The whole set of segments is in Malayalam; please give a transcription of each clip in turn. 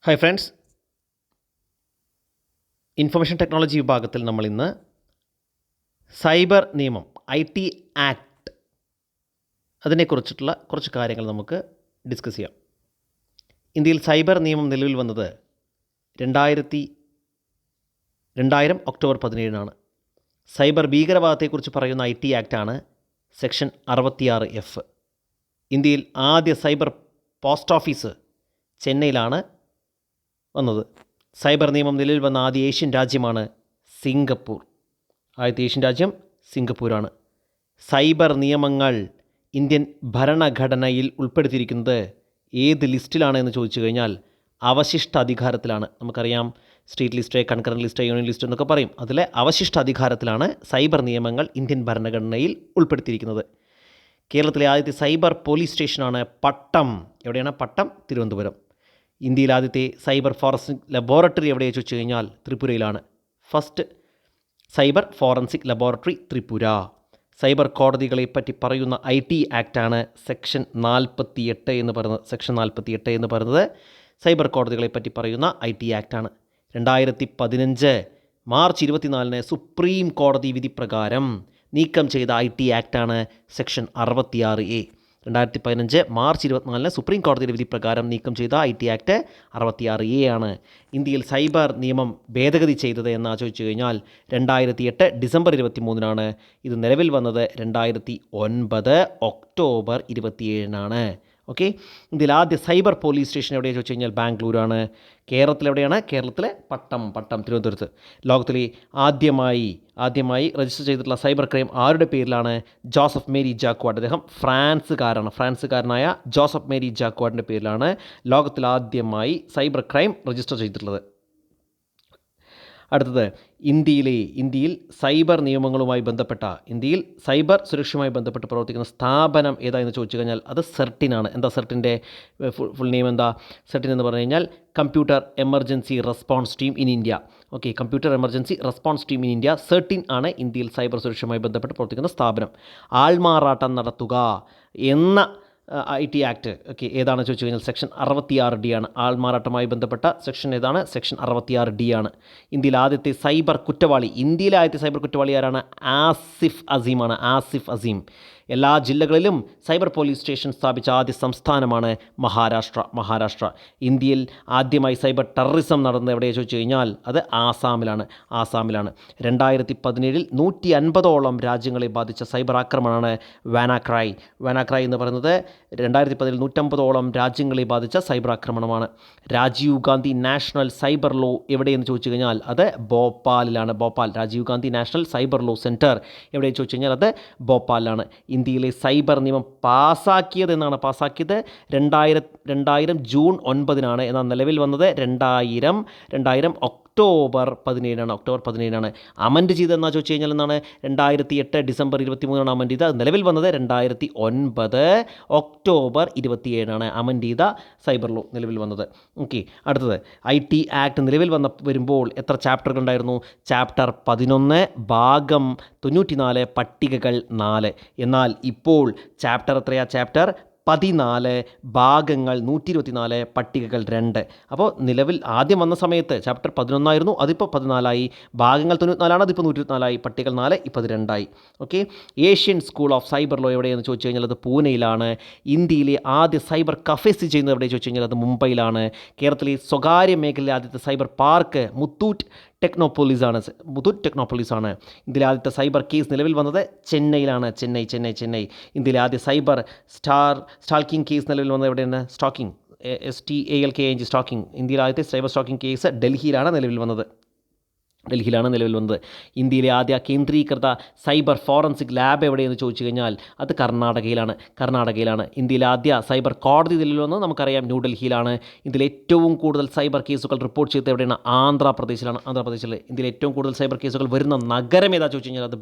ഹായ് ഫ്രണ്ട്സ്, ഇൻഫർമേഷൻ ടെക്നോളജി വിഭാഗത്തിൽ നമ്മൾ ഇന്ന് സൈബർ നിയമം IT ആക്ട് അതിനെക്കുറിച്ചിട്ടുള്ള കുറച്ച് കാര്യങ്ങൾ നമുക്ക് ഡിസ്കസ് ചെയ്യാം. ഇന്ത്യയിൽ സൈബർ നിയമം നിലവിൽ വന്നത് 2000 ഒക്ടോബർ 17 സൈബർ ഭീകരവാദത്തെക്കുറിച്ച് പറയുന്ന IT ആക്റ്റാണ് സെക്ഷൻ 66F. ഇന്ത്യയിൽ ആദ്യ സൈബർ പോസ്റ്റ് ഓഫീസ് ചെന്നൈയിലാണ് വന്നത്. സൈബർ നിയമം നിലവിൽ വന്ന ആദ്യ ഏഷ്യൻ രാജ്യമാണ് സിംഗപ്പൂർ. ആദ്യത്തെ ഏഷ്യൻ രാജ്യം സിംഗപ്പൂരാണ്. സൈബർ നിയമങ്ങൾ ഇന്ത്യൻ ഭരണഘടനയിൽ ഉൾപ്പെടുത്തിയിരിക്കുന്നത് ഏത് ലിസ്റ്റിലാണ് എന്ന് ചോദിച്ചു കഴിഞ്ഞാൽ അവശിഷ്ട അധികാരത്തിലാണ്. നമുക്കറിയാം, state list, concurrent list, union list എന്നൊക്കെ പറയും. അതിലെ അവശിഷ്ട അധികാരത്തിലാണ് സൈബർ നിയമങ്ങൾ ഇന്ത്യൻ ഭരണഘടനയിൽ ഉൾപ്പെടുത്തിയിരിക്കുന്നത്. കേരളത്തിലെ ആദ്യത്തെ സൈബർ പോലീസ് സ്റ്റേഷനാണ് പട്ടം. എവിടെയാണ് പട്ടം? തിരുവനന്തപുരം. ഇന്ത്യയിൽ ആദ്യത്തെ സൈബർ ഫോറൻസിക് ലബോറട്ടറി എവിടെയെന്ന് ചോദിച്ചു കഴിഞ്ഞാൽ ത്രിപുരയിലാണ്. First cyber forensic laboratory Tripura. Cyber കോടതികളെ പറ്റി പറയുന്ന IT ആക്റ്റാണ് സെക്ഷൻ 48 എന്ന് പറയുന്നത്. സെക്ഷൻ 48 എന്ന് പറയുന്നത് സൈബർ കോടതികളെ പറ്റി പറയുന്ന IT ആക്റ്റാണ്. 2015 മാർച്ച് 24 സുപ്രീം കോടതി വിധി പ്രകാരം നീക്കം ചെയ്ത IT ആക്റ്റാണ് സെക്ഷൻ 66A. 2015 മാർച്ച് 24 സുപ്രീം കോടതിയുടെ വിധി പ്രകാരം നീക്കം ചെയ്ത IT ആക്ട് 66A ആണ്. ഇന്ത്യയിൽ സൈബർ നിയമം ഭേദഗതി ചെയ്തത് എന്നാ ചോദിച്ചു കഴിഞ്ഞാൽ 2008 ഡിസംബർ 23 ഇത് നിലവിൽ വന്നത് 2009 ഒക്ടോബർ 27 ഓക്കെ. ഇന്ത്യയിൽ ആദ്യ സൈബർ പോലീസ് സ്റ്റേഷൻ എവിടെയാണെന്ന് ചോദിച്ചു കഴിഞ്ഞാൽ ബാംഗ്ലൂരാണ്. കേരളത്തിൽ എവിടെയാണ്? കേരളത്തിലെ പട്ടം തിരുവനന്തപുരത്ത്. ലോകത്തിലെ ആദ്യമായി രജിസ്റ്റർ ചെയ്തിട്ടുള്ള സൈബർ ക്രൈം ആരുടെ പേരിലാണ്? Joseph Marie Jacquard. അദ്ദേഹം ഫ്രാൻസുകാരനായ ജോസഫ് മേരി ജാക്വാഡിൻ്റെ പേരിലാണ് ലോകത്തിൽ ആദ്യമായി സൈബർ ക്രൈം രജിസ്റ്റർ ചെയ്തിട്ടുള്ളത്. അടുത്തത് ഇന്ത്യയിൽ സൈബർ നിയമങ്ങളുമായി ബന്ധപ്പെട്ട ഇന്ത്യയിൽ സൈബർ സുരക്ഷയുമായി ബന്ധപ്പെട്ട് പ്രവർത്തിക്കുന്ന സ്ഥാപനം ഏതാണെന്ന് ചോദിച്ചു കഴിഞ്ഞാൽ അത് സെർട്ടിനാണ്. എന്താ സെർട്ടിൻ്റെ ഫുൾ നെയിം എന്താ? സെർട്ടിൻ എന്ന് പറഞ്ഞു കഴിഞ്ഞാൽ computer emergency response team in India. Okay, computer emergency response team in India certain ആണ് ഇന്ത്യയിൽ സൈബർ സുരക്ഷയുമായി ബന്ധപ്പെട്ട് പ്രവർത്തിക്കുന്ന സ്ഥാപനം. ആൾമാറാട്ടം നടത്തുക എന്ന IT ആക്ട് ഓക്കെ ഏതാണെന്ന് ചോദിച്ചു കഴിഞ്ഞാൽ സെക്ഷൻ 66D ആണ്. ആൾമാറാട്ടവുമായി ബന്ധപ്പെട്ട സെക്ഷൻ ഏതാണ്? സെക്ഷൻ 66D ആണ്. ഇന്ത്യയിലെ ആദ്യത്തെ സൈബർ കുറ്റവാളി ആരാണ്? ആസിഫ് അസീം. എല്ലാ ജില്ലകളിലും സൈബർ പോലീസ് സ്റ്റേഷൻ സ്ഥാപിച്ച ആദ്യ സംസ്ഥാനമാണ് മഹാരാഷ്ട്ര. ഇന്ത്യയിൽ ആദ്യമായി സൈബർ ടെററിസം നടന്നത് എവിടെയാണ് ചോദിച്ചു കഴിഞ്ഞാൽ അത് ആസാമിലാണ്. 2017 150ഓളം രാജ്യങ്ങളെ ബാധിച്ച സൈബർ ആക്രമണമാണ് വാനാക്രൈ എന്ന് പറയുന്നത്. 2017 150ഓളം രാജ്യങ്ങളെ ബാധിച്ച സൈബർ ആക്രമണമാണ്. Rajiv Gandhi national cyber law എവിടെയെന്ന് ചോദിച്ചു കഴിഞ്ഞാൽ അത് ഭോപ്പാലിലാണ്. Rajiv Gandhi national cyber law centre എവിടെയെന്ന് ചോദിച്ചു കഴിഞ്ഞാൽ അത് ഭോപ്പാലിലാണ്. ഇന്ത്യയിലെ സൈബർ നിയമം പാസ്സാക്കിയത് 2000 ജൂൺ 9 എന്നാൽ നിലവിൽ വന്നത് 2000 ഒക്ടോബർ 17 അമൻഡ് ചെയ്തതെന്നാ ചോദിച്ചു കഴിഞ്ഞാൽ എന്നാണ്? 2008 ഡിസംബർ 23 അമൻഡ് ചെയ്ത്. അത് നിലവിൽ വന്നത് 2009 ഒക്ടോബർ 27 അമൻഡ് ചെയ്ത സൈബർ ലോ നിലവിൽ വന്നത്. ഓക്കെ, അടുത്തത് IT ആക്ട് നിലവിൽ വരുമ്പോൾ എത്ര ചാപ്റ്ററുകൾ ഉണ്ടായിരുന്നു? ചാപ്റ്റർ 11, ഭാഗം 94, പട്ടികകൾ 4. എന്നാൽ ഇപ്പോൾ ചാപ്റ്റർ എത്രയാ? ചാപ്റ്റർ 14, ഭാഗങ്ങൾ 124, പട്ടികകൾ 2. അപ്പോൾ നിലവിൽ ആദ്യം വന്ന സമയത്ത് ചാപ്റ്റർ 11 ആയിരുന്നു, അതിപ്പോൾ 14 ഭാഗങ്ങൾ 94 അതിപ്പോൾ 124 പട്ടികകൾ 4 ഇപ്പോൾ അത് 2 okay. Asian school of cyber law എവിടെയെന്ന് ചോദിച്ചു കഴിഞ്ഞാൽ അത് പൂനെയിലാണ്. ഇന്ത്യയിലെ ആദ്യ സൈബർ കഫേസ് ചെയ്യുന്നത് എവിടെ ചോദിച്ചു കഴിഞ്ഞാൽ അത് മുംബൈയിലാണ്. കേരളത്തിലെ സ്വകാര്യ മേഖലയിലെ ആദ്യത്തെ സൈബർ പാർക്ക് മുത്തൂറ്റ് ടെക്നോപോളിസ് ആണ്. ഇന്ത്യയിലെ ആദ്യത്തെ സൈബർ കേസ് നിലവിൽ വന്നത് ചെന്നൈയിലാണ്. ചെന്നൈ. ഇന്ത്യയിലെ ആദ്യ സൈബർ സ്റ്റാൾക്കിംഗ് കേസ് നിലവിൽ വന്നത് എവിടെയാണ്? സ്റ്റാക്കിംഗ്. ഇന്ത്യയിലെ ആദ്യത്തെ സൈബർ സ്റ്റാക്കിംഗ് കേസ് ഡൽഹിയിലാണ് നിലവിൽ വന്നത്. ഇന്ത്യയിലെ ആദ്യ കേന്ദ്രീകൃത സൈബർ ഫോറൻസിക് ലാബ് എവിടെയെന്ന് ചോദിച്ചു കഴിഞ്ഞാൽ അത് കർണാടകയിലാണ്. ഇന്ത്യയിലെ ആദ്യ സൈബർ കോടതി നിലവിൽ വന്നത് നമുക്കറിയാം ന്യൂഡൽഹിയിലാണ്. ഇന്ത്യയിലെ ഏറ്റവും കൂടുതൽ സൈബർ കേസുകൾ റിപ്പോർട്ട് ചെയ്തത് എവിടെയാണ്? ആന്ധ്രാപ്രദേശിൽ. ഇന്ത്യയിലെ ഏറ്റവും കൂടുതൽ സൈബർ കേസുകൾ വരുന്ന നഗരം ഏതാ ചോദിച്ചു കഴിഞ്ഞാൽ അത്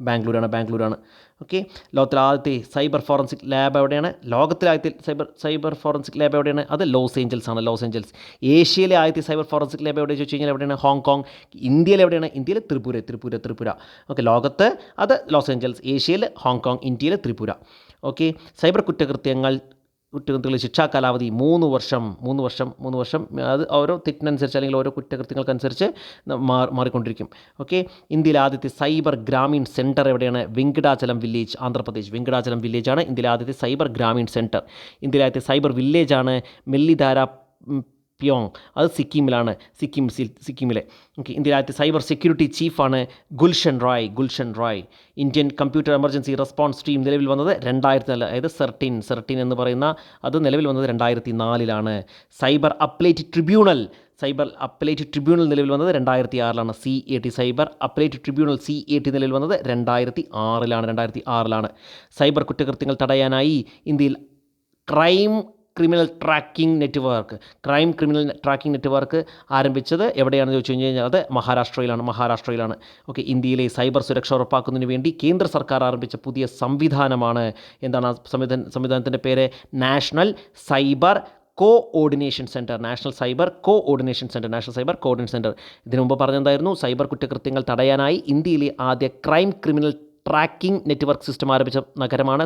ബാംഗ്ലൂരാണ്. ഓക്കെ, ലോകത്തിലെ ആദ്യത്തെ സൈബർ ഫോറൻസിക് ലാബ് എവിടെയാണ്? സൈബർ ഫോറൻസിക് ലാബ് എവിടെയാണ്? അത് ലോസ് ഏഞ്ചൽസ്. ഏഷ്യയിലെ ആദ്യത്തെ സൈബർ ഫോറൻസിക് ലാബ് എവിടെ ചോദിച്ചു കഴിഞ്ഞാൽ എവിടെയാണ്? ഹോങ്കോങ്. ഇന്ത്യയിൽ എവിടെയാണ്? ഇന്ത്യയിൽ ത്രിപുര. ഓക്കെ, ലോകത്ത് അത് ലോസ് ഏഞ്ചൽസ്, ഏഷ്യയിൽ ഹോങ്കോങ്, ഇന്ത്യയിൽ ത്രിപുര. ഓക്കെ, സൈബർ കുറ്റകൃത്യങ്ങൾ കുറ്റകൃത്യങ്ങളിൽ ശിക്ഷാ കാലാവധി 3 വർഷം. അത് ഓരോ തെറ്റിനനുസരിച്ച് അല്ലെങ്കിൽ ഓരോ കുറ്റകൃത്യങ്ങൾക്കനുസരിച്ച് മാറിക്കൊണ്ടിരിക്കും. ഓക്കെ. ഇന്ത്യയിലെ ആദ്യത്തെ സൈബർ ഗ്രാമീൺ സെൻറ്റർ എവിടെയാണ്? വെങ്കിടാചലം വില്ലേജ്, ആന്ധ്രാപ്രദേശ്. വെങ്കിടാചലം വില്ലേജാണ് ഇന്ത്യയിലെ ആദ്യത്തെ സൈബർ ഗ്രാമീൺ സെൻറ്റർ. ഇന്ത്യയിലെ ആദ്യത്തെ സൈബർ വില്ലേജാണ് മെല്ലിധാര പ്യോങ്, അത് സിക്കിമിലെ. ഓക്കെ. ഇന്ത്യയിലെ ആദ്യത്തെ സൈബർ സെക്യൂരിറ്റി ചീഫാണ് Gulshan Roy. Indian computer emergency response team നിലവിൽ വന്നത് 2004, അതായത് സെർട്ടിൻ എന്ന് പറയുന്ന അത് നിലവിൽ വന്നത് 2004 സൈബർ അപ്പലേറ്റ് ട്രിബ്യൂണൽ നിലവിൽ വന്നത് 2006 CAT, cyber appellate tribunal CAT നിലവിൽ വന്നത് 2006 സൈബർ കുറ്റകൃത്യങ്ങൾ തടയാനായി ഇന്ത്യയിൽ ക്രൈം ക്രിമിനൽ ട്രാക്കിംഗ് നെറ്റ്വർക്ക് ആരംഭിച്ചത് എവിടെയാണെന്ന് ചോദിച്ചു കഴിഞ്ഞാൽ അത് മഹാരാഷ്ട്രയിലാണ്. ഓക്കെ. ഇന്ത്യയിലെ സൈബർ സുരക്ഷ ഉറപ്പാക്കുന്നതിന് വേണ്ടി കേന്ദ്ര സർക്കാർ ആരംഭിച്ച പുതിയ സംവിധാനമാണ്. എന്താണ് ആ സംവിധാനത്തിൻ്റെ പേര്? National cyber coordination centre. ഇതിനു മുമ്പ് പറഞ്ഞെന്തായിരുന്നു? സൈബർ കുറ്റകൃത്യങ്ങൾ തടയാനായി ഇന്ത്യയിലെ ആദ്യ ക്രിമിനൽ ട്രാക്കിംഗ് നെറ്റ്വർക്ക് സിസ്റ്റം ആരംഭിച്ച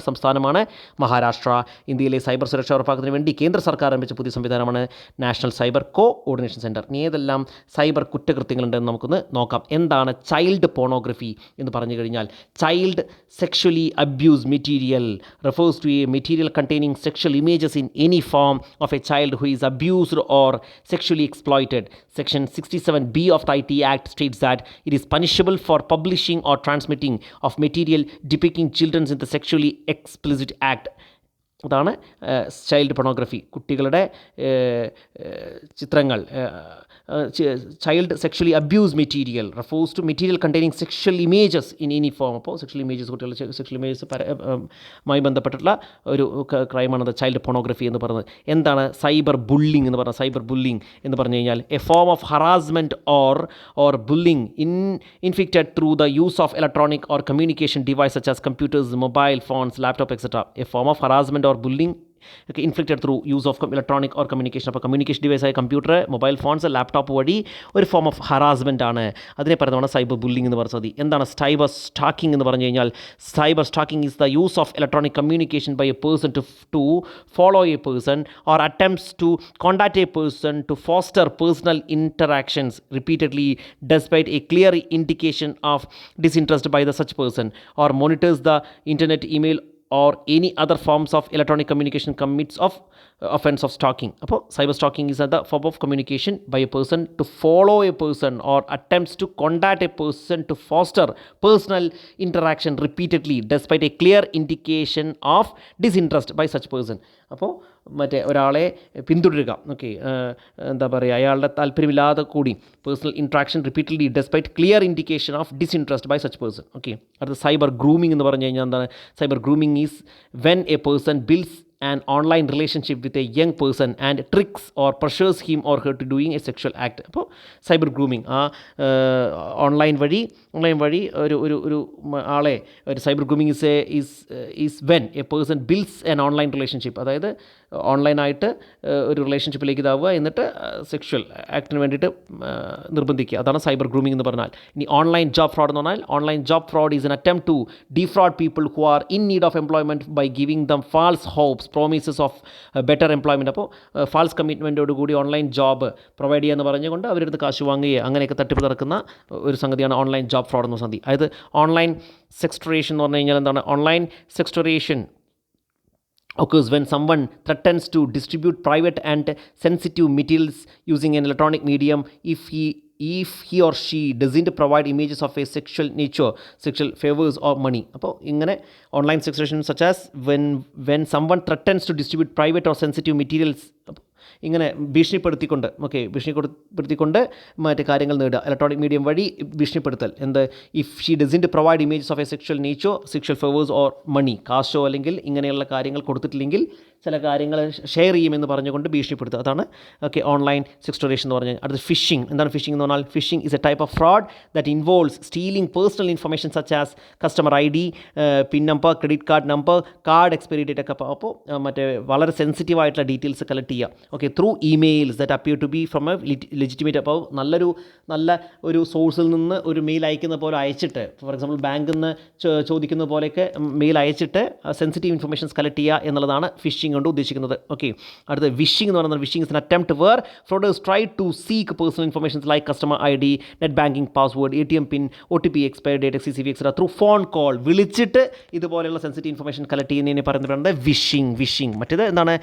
സംസ്ഥാനമാണ് മഹാരാഷ്ട്ര. ഇന്ത്യയിലെ സൈബർ സുരക്ഷ ഉറപ്പാക്കുന്നതിന് വേണ്ടി കേന്ദ്ര സർക്കാർ ആരംഭിച്ച പുതിയ സംവിധാനമാണ് നാഷണൽ സൈബർ കോഓർഡിനേഷൻ സെൻറ്റർ. ഇനി ഏതെല്ലാം സൈബർ കുറ്റകൃത്യങ്ങളുണ്ടെന്ന് നമുക്കൊന്ന് നോക്കാം. എന്താണ് ചൈൽഡ് പോണോഗ്രഫി എന്ന് പറഞ്ഞു കഴിഞ്ഞാൽ? Child sexually abuse material refers to a material containing sexual images in any form of a child who is abused or sexually exploited. Section 67B of the IT Act states that it is punishable for publishing or transmitting of material depicting children in the sexually explicit act. അതാണ് ചൈൽഡ് പൊണോഗ്രഫി, കുട്ടികളുടെ ചിത്രങ്ങൾ. Child sexually abuse material refers to material containing sexual images in any form. അപ്പോൾ സെക്ഷൽ ഇമേജസ്, കുട്ടികളുടെ സെക്ഷൽ ഇമേജസ് മായി ബന്ധപ്പെട്ടിട്ടുള്ള ഒരു ക്രൈമാണത് ചൈൽഡ് പൊണോഗ്രഫി എന്ന് പറയുന്നത്. എന്താണ് സൈബർ ബുള്ളിങ് എന്ന് പറഞ്ഞാൽ? സൈബർ ബുള്ളിങ് എന്ന് പറഞ്ഞു കഴിഞ്ഞാൽ a form of harassment or bullying inflicted through the use of electronic or communication device such as computers, mobile phones, laptop etcetera. A form of harassment or bullying inflicted through use of electronic or communication. അപ്പോൾ കമ്മ്യൂണിക്കേഷൻ ഡിവൈസായ കമ്പ്യൂട്ടർ, മൊബൈൽ ഫോൺസ്, ലാപ്ടോപ്പ് വഴി ഒരു ഫോം ഓഫ് ഹറാസ്മെൻ്റ് ആണ്. അതിനെ പറയുന്നതാണ് സൈബർ ബുള്ളിങ് എന്ന് പറയുന്നത്. എന്താണ് സൈബർ സ്റ്റാക്കിംഗ് എന്ന് പറഞ്ഞു കഴിഞ്ഞാൽ? Cyber stalking is the use of electronic communication by a person to follow a person or attempts to contact a person to foster personal interactions repeatedly despite a clear indication of disinterest by the such person, or monitors the internet, email or any other forms of electronic communication commits of offense of stalking. അപ്പോൾ cyber stalking is the form of communication by a person to follow a person or attempts to contact a person to foster personal interaction repeatedly despite a clear indication of disinterest by such person. അപ്പോൾ മറ്റേ ഒരാളെ പിന്തുടരുക, ഓക്കെ, എന്താ പറയുക, അയാളുടെ താല്പര്യമില്ലാതെ കൂടി personal interaction repeatedly despite clear indication of disinterest by such person. Okay. അടുത്ത സൈബർ ഗ്രൂമിംഗ് എന്ന് പറഞ്ഞു കഴിഞ്ഞാൽ എന്താണ്? Cyber grooming is when a person builds an online relationship with a young person and tricks or pressures him or her to doing a sexual act. അപ്പോൾ സൈബർ ഗ്രൂമിംഗ് ഓൺലൈൻ വഴി ഒരു ആളെ ഒരു cyber grooming is when a person builds an online relationship, അതായത് ഓൺലൈനായിട്ട് ഒരു റിലേഷൻഷിപ്പിലേക്ക് ഇതാവുക, എന്നിട്ട് സെക്ഷൽ ആക്ടിന് വേണ്ടിയിട്ട് നിർബന്ധിക്കുക. അതാണ് സൈബർ ഗ്രൂമിംഗ് എന്ന് പറഞ്ഞാൽ. ഇനി ഓൺലൈൻ ജോബ് ഫ്രോഡ് എന്ന് പറഞ്ഞാൽ online job fraud is an attempt to defraud people who are in need of employment by giving them false hopes, promises of better employment. അപ്പോൾ ഫാൾസ് കമ്മിറ്റ്മെൻറ്റോടുകൂടി ഓൺലൈൻ ജോബ് പ്രൊവൈഡ് ചെയ്യുക എന്ന് പറഞ്ഞുകൊണ്ട് അവരെടുത്ത് കാശ് വാങ്ങുകയോ അങ്ങനെയൊക്കെ തട്ടിപ്പ് നടക്കുന്ന ഒരു സംഗതിയാണ് ഓൺലൈൻ ജോബ് ഫ്രോഡ് എന്ന സംഗതി. അതായത് ഓൺലൈൻ സെക്സ്റ്ററേഷൻ എന്ന് പറഞ്ഞു കഴിഞ്ഞാൽ എന്താണ്? Online sextortion occurs when someone threatens to distribute private and sensitive materials using an electronic medium if he or she doesn't provide images of a sexual nature, sexual favors or money. അപ്പോൾ ഇങ്ങനെ online സെക്സ്റ്ററേഷൻ such as when someone threatens to distribute private or sensitive materials, ഇങ്ങനെ ഭീഷണിപ്പെടുത്തിക്കൊണ്ട് മറ്റു കാര്യങ്ങൾ നേടുക, ഇലക്ട്രോണിക് മീഡിയം വഴി ഭീഷണിപ്പെടുത്തൽ. എന്ത്? If she doesn't provide images of a sexual nature, sexual favours or money, കാശോ അല്ലെങ്കിൽ ഇങ്ങനെയുള്ള കാര്യങ്ങൾ കൊടുത്തിട്ടില്ലെങ്കിൽ ചില കാര്യങ്ങൾ ഷെയർ ചെയ്യുമെന്ന് പറഞ്ഞുകൊണ്ട് ഭീഷണിപ്പെടുത്തുക. അതാണ് ഓക്കെ ഓൺലൈൻ സെക്സ്റ്ററേഷൻ എന്ന് പറഞ്ഞാൽ. അടുത്ത് ഫിഷിംഗ്. എന്താണ് ഫിഷിംഗ് എന്ന് പറഞ്ഞാൽ? Phishing is a type of fraud that involves stealing personal information such as customer ID, PIN number, credit card number, card expiry date ഒക്കെ. അപ്പോൾ മറ്റേ വളരെ സെൻസിറ്റീവ് ആയിട്ടുള്ള ഡീറ്റെയിൽസ് കളക്ട് ചെയ്യുക, okay, through emails that appear to be from a legitimate. അപ്പോൾ നല്ല ഒരു സോഴ്സിൽ നിന്ന് ഒരു മെയിൽ അയക്കുന്ന പോലെ അയച്ചിട്ട്, ഫോർ എക്സാമ്പിൾ ബാങ്കിൽ നിന്ന് ചോദിക്കുന്ന പോലെയൊക്കെ മെയിൽ അയച്ചിട്ട് സെൻസിറ്റീവ് ഇൻഫർമേഷൻസ് കളക്ട് ചെയ്യുക എന്നുള്ളതാണ് ഫിഷിംഗ് ഫിഷിംഗ് കൊണ്ട് ഉദ്ദേശിക്കുന്നത്. ഓക്കെ, അടുത്ത വിഷിംഗ് എന്ന് പറയുന്നത് vishing is an attempt where frauders try to seek personal informations like customer ID, net banking password, ATM PIN, OTP, expire date, CCV etcetera through phone call, വിളിച്ചിട്ട് ഇതുപോലെയുള്ള സെൻസിറ്റീവ് ഇൻഫർമേഷൻ കളക്ട് ചെയ്യുന്നതിനെ പറയുന്നത് വിഷിംഗ്. മറ്റേത് എന്താണ്,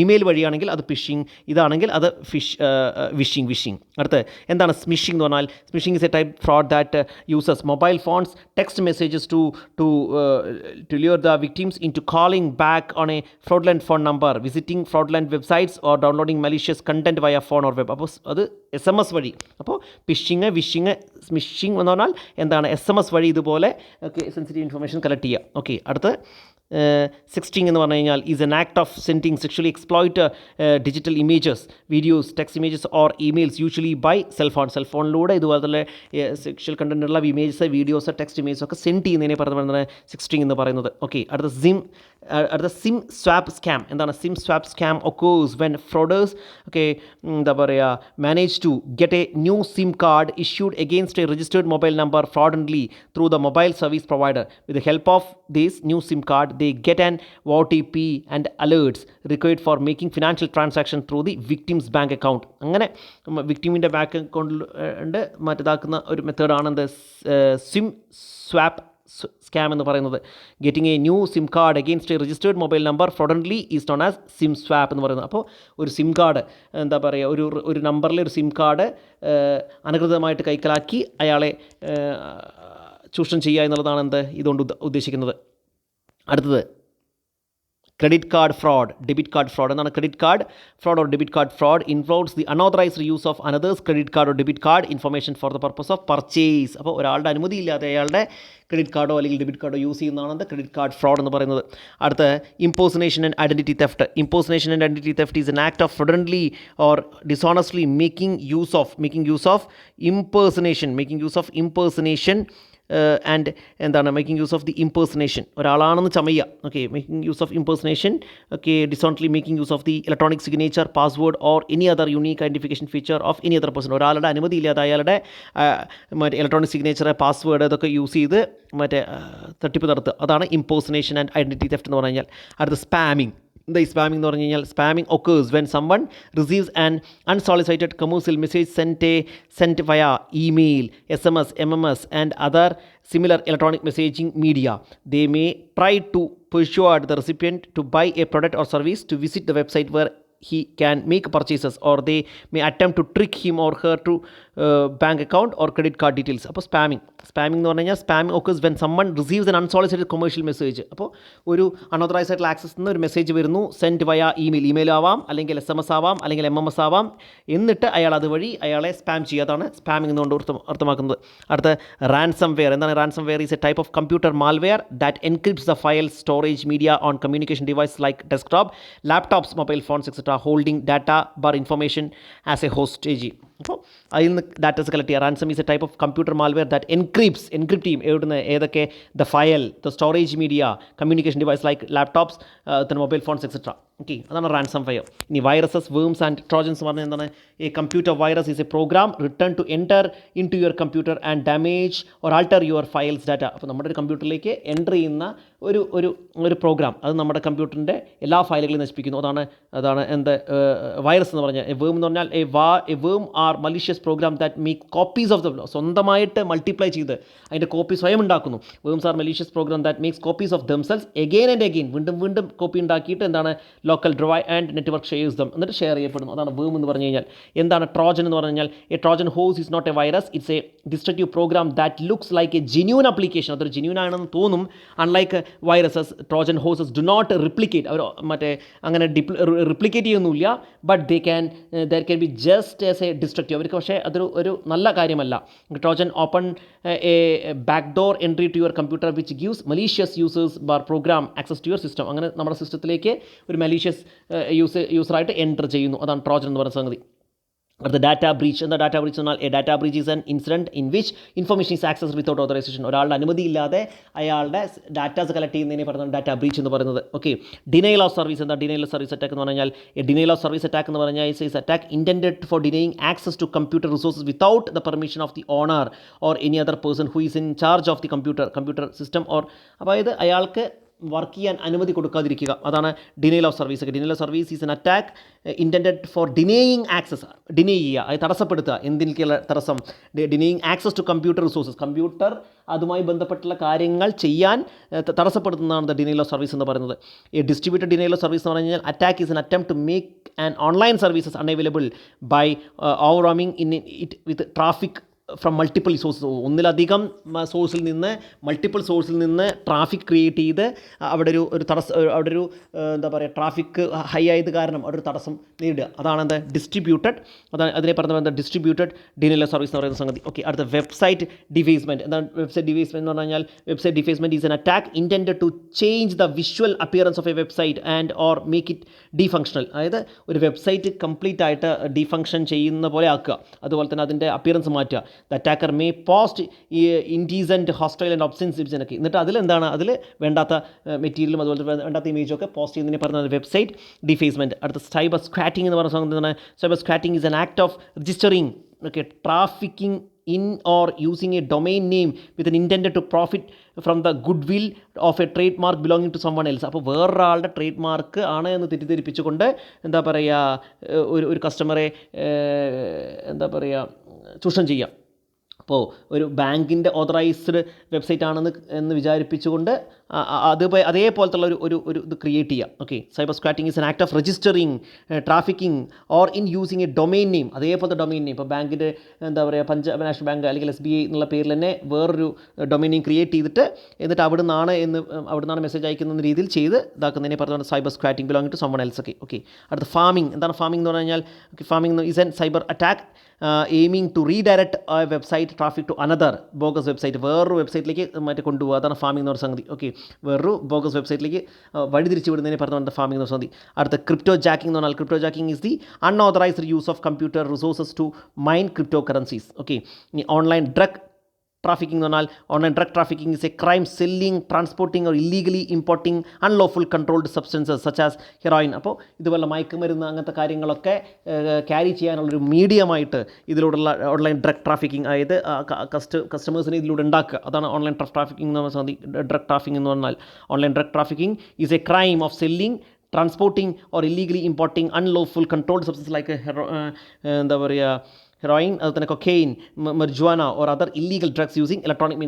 ഇമെയിൽ വഴിയാണെങ്കിൽ അത് ഫിഷിംഗ്, ഇതാണെങ്കിൽ അത് വിഷിംഗ്. അടുത്ത് എന്താണ് സ്മിഷിംഗ് എന്ന് പറഞ്ഞാൽ, smishing is a type fraud that uses mobile phones text messages to lure the victims into calling back on a fraudulent phone number, visiting fraudulent websites or downloading malicious content via phone or web. അപ്പോൾ അത് SMS വഴി. അപ്പോൾ വിഷിംഗ് സ്മിഷിംഗ് എന്ന് പറഞ്ഞാൽ എന്താണ്, SMS വഴി ഇതുപോലെ സെൻസിറ്റീവ് ഇൻഫർമേഷൻ കളക്ട് ചെയ്യുക. ഓക്കെ, അടുത്ത് സെക്സ്റ്റിംഗ് എന്ന് പറഞ്ഞു കഴിഞ്ഞാൽ is an act of sending sexually exploit digital images, videos, text images or emails usually by സെൽഫോണിലൂടെ ഇതുപോലെ തന്നെ സെക്ഷൽ കണ്ടന്റ് ഉള്ള ഇമേജസ്, വീഡിയോസ്, ടെക്സ്റ്റ് ഇമേജസ് ഒക്കെ സെൻഡ് ചെയ്യുന്നതിനെ പറയുന്നത് സെക്സ്റ്റിംഗ് എന്ന് പറയുന്നത്. ഓക്കെ, അടുത്ത സിം സ്വാപ്പ് സ്കാം. എന്താണ് SIM swap scam? Occurs when frauders എന്താ പറയുക manage to get a new SIM card issued against a registered mobile number fraudulently through the mobile service provider. With the help of this new SIM card, they get an OTP and alerts required for making financial transaction through the victim's bank account. അങ്ങനെ വിക്ടിമിൻ്റെ ബാങ്ക് അക്കൗണ്ടിൽ മറ്റേതാക്കുന്ന ഒരു മെത്തേഡാണ് എന്ത്, സിം സ്വാപ്പ് സ്കാം എന്ന് പറയുന്നത്. Getting a new SIM card against a registered mobile number fraudulently is known as SIM swap എന്ന് പറയുന്നത്. അപ്പോൾ ഒരു സിം കാർഡ് എന്താ പറയുക, ഒരു നമ്പറിലെ ഒരു സിം കാർഡ് അനധികൃതമായിട്ട് കൈക്കലാക്കി അയാളെ ചൂഷണം ചെയ്യുക എന്നുള്ളതാണ് ഇതുകൊണ്ട് ഉദ്ദേശിക്കുന്നത്. അടുത്തത് credit card fraud, debit card fraud. എന്താണ് credit card fraud or debit card fraud? Involves the unauthorised use of another's credit card or debit card information for the purpose of purchase. അപ്പോൾ ഒരാളുടെ അനുമതി ഇല്ലാതെ അയാളുടെ ക്രെഡിറ്റ് കാർഡോ അല്ലെങ്കിൽ ഡെബിറ്റ് കാർഡോ യൂസ് ചെയ്യുന്നതാണ് ക്രെഡിറ്റ് കാർഡ് ഫ്രോഡ് എന്ന് പറയുന്നത്. അടുത്ത impersonation and identity theft. Impersonation and identity theft is an act of fraudulently or dishonestly making use of impersonation and എന്താണ് making use of the impersonation, ഒരാളാണെന്ന് ചമയ്യ. Okay, making use of impersonation. Okay, dishonestly making use of the electronic signature, password or any other unique identification feature of any other person. ഒരാളുടെ അനുമതി ഇല്ലാതെ അയാളുടെ മറ്റേ ഇലക്ട്രോണിക് സിഗ്നേച്ചർ, പാസ്വേഡ് ഇതൊക്കെ യൂസ് ചെയ്ത് തട്ടിപ്പ് നടത്തുക. അതാണ് ഇംപേഴ്സണേഷൻ ആൻഡ് ഐഡൻറ്റിറ്റി തെഫ്റ്റ് എന്ന് പറഞ്ഞു കഴിഞ്ഞാൽ. അടുത്ത സ്പാമിംഗ്. എന്താ ഈ സ്പാമിംഗ് എന്ന് പറഞ്ഞു കഴിഞ്ഞാൽ, spamming occurs when someone receives an unsolicited commercial message sent via email, SMS, MMS and other similar electronic messaging media. They may try to persuade the recipient to buy a product or service, to visit the website where he can make purchases, or they may attempt to trick him or her to bank account or credit card details. അപ്പോൾ സ്പാമിംഗ് എന്ന് പറഞ്ഞു കഴിഞ്ഞാൽ spamming occurs when someone receives an unsolicited commercial message. അപ്പോൾ ഒരു അൺഓതറൈസ്ഡ് ആയിട്ടുള്ള ആക്സസ് നിന്ന് ഒരു മെസ്സേജ് വരുന്നു, സെൻറ്റ് വയ ഇമെയിൽ ആവാം, അല്ലെങ്കിൽ SMS ആവാം, അല്ലെങ്കിൽ MMS ആവാം, എന്നിട്ട് അയാൾ അതുവഴി അയാളെ സ്പാം ചെയ്യുക. അതാണ് സ്പാമിംഗ് എന്നുകൊണ്ട് അർത്ഥമാക്കുന്നത്. അടുത്ത റാൻസം വെയർ. എന്താണ് ransomware? Is a type of computer malware that encrypts the files, storage, media on communication device like desktop, laptops, mobile phones etcetera, holding data or information as a hostage. അപ്പോൾ അതിൽ നിന്ന് ഡാറ്റാസ് കളക്ട് ചെയ്യുക. Ransom is a type of computer malware that encrypt ചെയ്യും എവിടുന്ന് ഏതൊക്കെ, the file, the storage media, communication device like laptops, mobile phones etcetera. Okay, അതാണ് റാൻസം വെയർ. ഇനി വൈറസസ്, വേംസ് ആൻഡ് ട്രോജൻസ് പറഞ്ഞാൽ എന്താണ്? A computer virus is a program written to enter into your computer and damage or alter your files data. അപ്പോൾ നമ്മുടെ ഒരു കമ്പ്യൂട്ടറിലേക്ക് എൻ്റർ ചെയ്യുന്ന ഒരു പ്രോഗ്രാം, അത് നമ്മുടെ കമ്പ്യൂട്ടറിൻ്റെ എല്ലാ ഫയലുകളെയും നശിപ്പിക്കുന്നു. അതാണ് വൈറസ് എന്ന് പറഞ്ഞാൽ. വേം എന്ന് പറഞ്ഞാൽ a worm are malicious program that make copies of the, സ്വന്തമായിട്ട് മൾട്ടിപ്ലൈ ചെയ്ത് അതിൻ്റെ കോപ്പി സ്വയം ഉണ്ടാക്കുന്നു. Worms are malicious program that makes copies of themselves again and again, വീണ്ടും കോപ്പി ഉണ്ടാക്കിയിട്ട് എന്താണ് local drive and network shares them, എന്നിട്ട് ഷെയർ ചെയ്യപ്പെടുന്നു. അതാണ് വേം എന്ന് പറഞ്ഞു കഴിഞ്ഞാൽ. എന്താണ് ട്രോജൻ എന്ന് പറഞ്ഞു കഴിഞ്ഞാൽ? A Trojan horse is not a virus, it's a destructive program that looks like a genuine application. അതൊരു ജെന്യൂൻ ആണെന്ന് തോന്നും. Unlike viruses, Trojan horses do not replicate. അവർ അങ്ങനെ റിപ്ലിക്കേറ്റ് ചെയ്യുന്നില്ല. But they can be just as a destructive. അവർക്ക് പക്ഷേ അതൊരു നല്ല കാര്യമല്ല. Trojan open a backdoor entry to your computer which gives malicious users bar program access to your system. അങ്ങനെ നമ്മുടെ സിസ്റ്റത്തിലേക്ക് ഒരു മലീഷ്യസ് യൂസറായിട്ട് എൻ്റർ ചെയ്യുന്നു. അതാണ് ട്രോജൻ എന്ന് പറയുന്ന സംഗതി. അടുത്ത ഡാറ്റ ബ്രീച്ച്. എന്താ ഡാറ്റ ബ്രീച്ച് എന്നാൽ? A data breach is an incident in which information is access without authorisation. ഒരാളുടെ അനുമതിയില്ലാതെ അയാളുടെ ഡാറ്റാസ് കളക്ട് ചെയ്യുന്നതിനെ പറയുന്നത് ഡാറ്റ ബ്രീച്ച് എന്ന് പറയുന്നത്. Okay, denial of service. എന്താ ഡിനയൽ ഓഫ് സർവീസ് അറ്റാക്ക് എന്ന് പറഞ്ഞാൽ? ഡിനയൽ ഓഫ് സർവീസ് അറ്റാക്ക് എന്ന് പറഞ്ഞാൽ is attack intended for denying access to computer resources without the permission of the owner or any other person who is in charge of the computer system or. അതായത് അയാൾക്ക് വർക്ക് ചെയ്യാൻ അനുമതി കൊടുക്കാതിരിക്കുക. അതാണ് denial of service. Denial of service is an attack intended for denying access. ഡിനേ ചെയ്യുക, അത് തടസ്സപ്പെടുത്തുക. എന്തിനുള്ള തടസ്സം? Denying access to computer resources. Computer അതുമായി ബന്ധപ്പെട്ടുള്ള കാര്യങ്ങൾ ചെയ്യാൻ തടസ്സപ്പെടുത്തുന്നതാണ് ദ ഡിനയൽ ഓഫ് സർവീസ് എന്ന് പറയുന്നത്. ഈ ഡിസ്ട്രിബ്യൂട്ടഡ് ഡിനയൽ ഓഫ് സർവീസ് എന്ന് പറഞ്ഞു കഴിഞ്ഞാൽ attack is an attempt to make an online services unavailable by overwhelming in it with traffic from multiple sources. ഒന്നിലധികം സോഴ്സിൽ നിന്ന്, മൾട്ടിപ്പിൾ സോഴ്സിൽ നിന്ന് ട്രാഫിക് ക്രിയേറ്റ് ചെയ്ത് അവിടെ ഒരു തടസ്സം, അവിടെ ഒരു എന്താ പറയുക, ട്രാഫിക് ഹൈ ആയത് കാരണം അവിടെ ഒരു തടസ്സം നേരിടുക. അതാണ് എന്താ ഡിസ്ട്രിബ്യൂട്ടഡ്. അതാണ് അതിനെ പറഞ്ഞത് എന്താ ഡിസ്ട്രിബ്യൂട്ടഡ് ഡിനയൽ ഓഫ് സർവീസ് എന്ന് പറയുന്ന സംഗതി. ഓക്കെ, അടുത്ത വെബ്സൈറ്റ് ഡിഫേസ്മെൻറ്റ്. എന്താണ് വെബ്സൈറ്റ് ഡിഫേസ്മെൻറ്റ് എന്ന് പറഞ്ഞാൽ? Website defacement is an attack intended to change the visual appearance of a website and or make it defunctional. അതായത് ഒരു വെബ്സൈറ്റ് കംപ്ലീറ്റ് ആയിട്ട് ഡീഫങ്ഷൻ ചെയ്യുന്ന പോലെ ആക്കുക, അതുപോലെ തന്നെ അതിൻ്റെ അപ്പിയറൻസ് മാറ്റുക. The attacker may post indecent, hostile and obscene ഇമേജൊക്കെ. എന്നിട്ട് അതിലെന്താണ്, അതിൽ വേണ്ടാത്ത മെറ്റീരിയലും അതുപോലെ വേണ്ടാത്ത ഇമേജൊക്കെ പോസ്റ്റ് ചെയ്യുന്നതിനെ പറയുന്നത് വെബ്സൈറ്റ് ഡിഫേസ്മെൻറ്റ്. അടുത്ത സൈബർ സ്ക്വാറ്റിംഗ് എന്ന് പറയുന്ന സംഗതി. Cyber squatting is an act of registering trafficking in or using a domain name with an intended to profit from the goodwill of a trademark belonging to someone else. അപ്പോൾ വേറൊരാളുടെ ട്രേഡ് മാർക്ക് ആണ് എന്ന് തെറ്റിദ്ധരിപ്പിച്ചുകൊണ്ട് എന്താ പറയുക, ഒരു കസ്റ്റമറെ എന്താ പറയുക, ചൂഷണം ചെയ്യാം. അപ്പോൾ ഒരു ബാങ്കിൻ്റെ ഓതറൈസ്ഡ് വെബ്സൈറ്റ് ആണെന്ന് വിചാരിപ്പിച്ചുകൊണ്ട് അതേപോലത്തുള്ള ഒരു ഇത് ക്രിയേറ്റ് ചെയ്യാം. Okay, cyber squatting is an act of registering trafficking or in using A domain name. അതേപോലത്തെ ഡൊമെയിൻ നെയിം, ഇപ്പോൾ ബാങ്കിൻ്റെ എന്താ പറയുക, പഞ്ചാബ് നാഷണൽ ബാങ്ക് അല്ലെങ്കിൽ SBI എന്നുള്ള പേരിൽ തന്നെ വേറൊരു ഡൊമെയിൻ നെയിം ക്രിയേറ്റ് ചെയ്തിട്ട് എന്നിട്ട് അവിടെ നിന്നാണ് മെസ്സേജ് അയക്കുന്ന രീതിയിൽ ചെയ്ത് ഇതാക്കുന്നതിനെ പറഞ്ഞാൽ cyber squatting belonging to someone else. Okay, അടുത്ത ഫാമിംഗ്. എന്താണ് ഫാമിംഗ് എന്ന് പറഞ്ഞു കഴിഞ്ഞാൽ? Pharming is an cyber attack aiming to redirect website traffic to another bogus website. വേറൊരു വെബ്സൈറ്റിലേക്ക് കൊണ്ടുപോകുക. അതാണ് ഫാമിംഗ് എന്ന് പറയുന്ന സംഗതി. ഓക്കെ, വേറൊരു ബോഗസ് വെബ്സൈറ്റിലേക്ക് വഴിതിരിച്ച് വിടുന്നതിനെ പറഞ്ഞ ഫാമിംഗ് എന്ന് പറയുന്നത്. അടുത്ത ക്രിപ്റ്റോ ജാക്കിംഗ് എന്ന് പറഞ്ഞാൽ, cryptojacking is the unauthorised use of computer resources to mine cryptocurrencies. Okay, ഇനി ഓൺലൈൻ ഡ്രഗ് ട്രാഫിക്കിംഗ് എന്ന് പറഞ്ഞാൽ, online drug trafficking is a crime selling, transporting or illegally importing unlawful controlled substances such as heroin. അപ്പോൾ ഇതുപോലെ മയക്കുമരുന്ന് അങ്ങനത്തെ കാര്യങ്ങളൊക്കെ ക്യാരി ചെയ്യാനുള്ളൊരു മീഡിയമായിട്ട് ഇതിലൂടെയുള്ള ഓൺലൈൻ ഡ്രഗ് ട്രാഫിക്കിംഗ്, അതായത് കസ്റ്റമേഴ്സിനെ ഇതിലൂടെ ഉണ്ടാക്കുക. അതാണ് ഓൺലൈൻ ട്രാഫിക്കിംഗ് എന്ന് പറഞ്ഞാൽ. ഡ്രഗ് ട്രാഫിക്കിംഗ് എന്ന് പറഞ്ഞാൽ, online drug trafficking is a crime of selling, transporting or illegally importing unlawful controlled substance like എന്താ പറയുക, ഹെറോയിൻ, അതുപോലെ തന്നെ cocaine, marijuana or other illegal drugs using electronic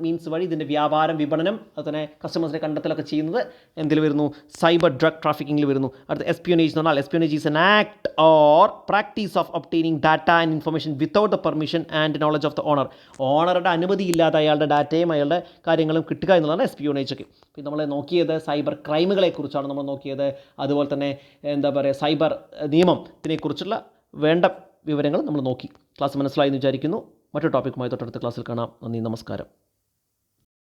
means വഴി ഇതിൻ്റെ വ്യാപാരം, വിപണനം, അതുപോലെ കസ്റ്റമേഴ്സിനെ കണ്ടെത്തലൊക്കെ ചെയ്യുന്നത് എന്തിൽ വരുന്നു? സൈബർ ഡ്രഗ് ട്രാഫിക്കിങ്ങിൽ വരുന്നു. അടുത്ത എസ്പിയോനേജ് എന്ന് പറഞ്ഞാൽ, espionage is an act or practice of obtaining data and information without the permission and knowledge of the owner. ഓണറുടെ അനുമതി ഇല്ലാതെ അയാളുടെ ഡാറ്റയും അയാളുടെ കാര്യങ്ങളും കിട്ടുക എന്നുള്ളതാണ് എസ്പിയോനേജ് ഒക്കെ. ഇപ്പോൾ നമ്മൾ നോക്കിയത് സൈബർ ക്രൈമുകളെക്കുറിച്ചാണ് നമ്മൾ നോക്കിയത്. അതുപോലെ തന്നെ എന്താ പറയുക, സൈബർ നിയമത്തിനെക്കുറിച്ചുള്ള വേണ്ട വിവരങ്ങൾ നമ്മൾ നോക്കി. ക്ലാസ് മനസ്സിലായി എന്ന് വിചാരിക്കുന്നു. മറ്റൊരു ടോപ്പിക്കുമായി തൊട്ടടുത്ത ക്ലാസ്സിൽ കാണാം. നന്ദി, നമസ്കാരം.